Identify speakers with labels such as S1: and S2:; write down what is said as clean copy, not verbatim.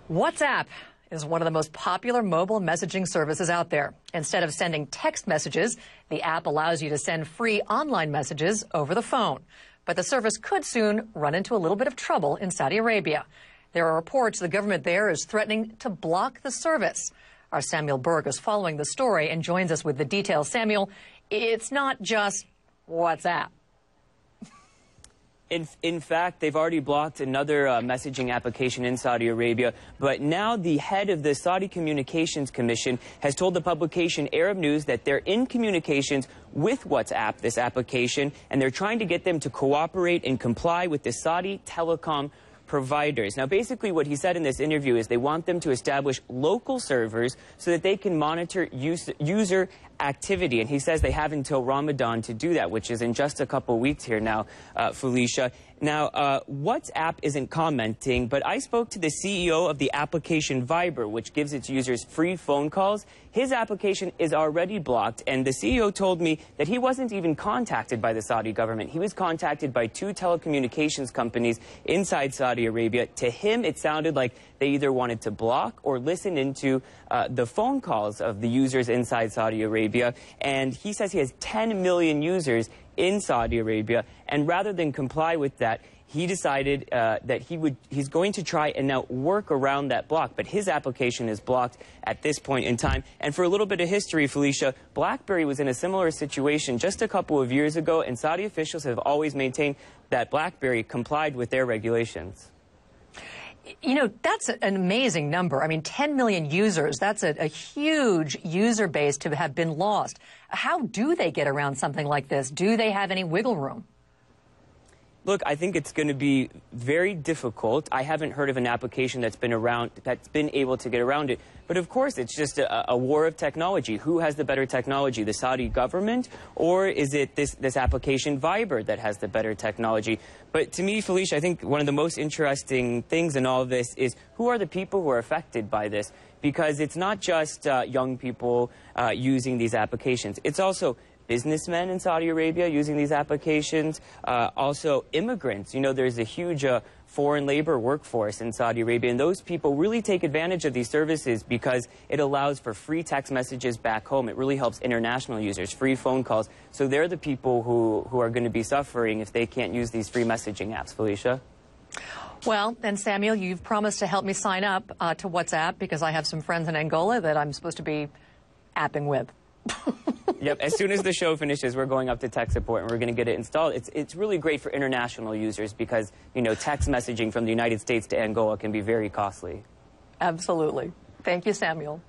S1: WhatsApp is one of the most popular mobile messaging services out there. Instead of sending text messages, the app allows you to send free online messages over the phone. But the service could soon run into a little bit of trouble in Saudi Arabia. There are reports the government there is threatening to block the service. Our Samuel Berg is following the story and joins us with the details. Samuel, it's not just WhatsApp.
S2: In fact, they've already blocked another messaging application in Saudi Arabia, but now the head of the Saudi Communications Commission has told the publication Arab News that they're in communications with WhatsApp, this application, and they're trying to get them to cooperate and comply with the Saudi telecom providers. Now, basically what he said in this interview is they want them to establish local servers so that they can monitor user activity. And he says they have until Ramadan to do that, which is in just a couple weeks here now, Felicia. Now, WhatsApp isn't commenting, but I spoke to the CEO of the application Viber, which gives its users free phone calls. His application is already blocked, and the CEO told me that he wasn't even contacted by the Saudi government. He was contacted by two telecommunications companies inside Saudi Arabia. To him, it sounded like they either wanted to block or listen into the phone calls of the users inside Saudi Arabia. And he says he has 10 million users in Saudi Arabia, and rather than comply with that, he decided that he's going to try and now work around that block. But his application is blocked at this point in time. And for a little bit of history, Felicia, BlackBerry was in a similar situation just a couple of years ago, and Saudi officials have always maintained that BlackBerry complied with their regulations.
S1: You know, that's an amazing number. I mean, 10 million users, that's a huge user base to have been lost. How do they get around something like this? Do they have any wiggle room?
S2: Look, I think it's going to be very difficult. I haven't heard of an application that's been able to get around it. But of course, it's just a war of technology. Who has the better technology, the Saudi government, or is it this application Viber that has the better technology? But to me, Felicia, I think one of the most interesting things in all of this is who are the people who are affected by this? Because it's not just young people using these applications. It's also businessmen in Saudi Arabia using these applications, also immigrants. You know, there's a huge foreign labor workforce in Saudi Arabia, and those people really take advantage of these services because it allows for free text messages back home. It really helps international users, free phone calls. So they're the people who are going to be suffering if they can't use these free messaging apps, Felicia.
S1: Well, and Samuel, you've promised to help me sign up to WhatsApp because I have some friends in Angola that I'm supposed to be apping with.
S2: Yep, as soon as the show finishes, we're going up to tech support and we're going to get it installed. It's really great for international users because, you know, text messaging from the United States to Angola can be very costly.
S1: Absolutely. Thank you, Samuel.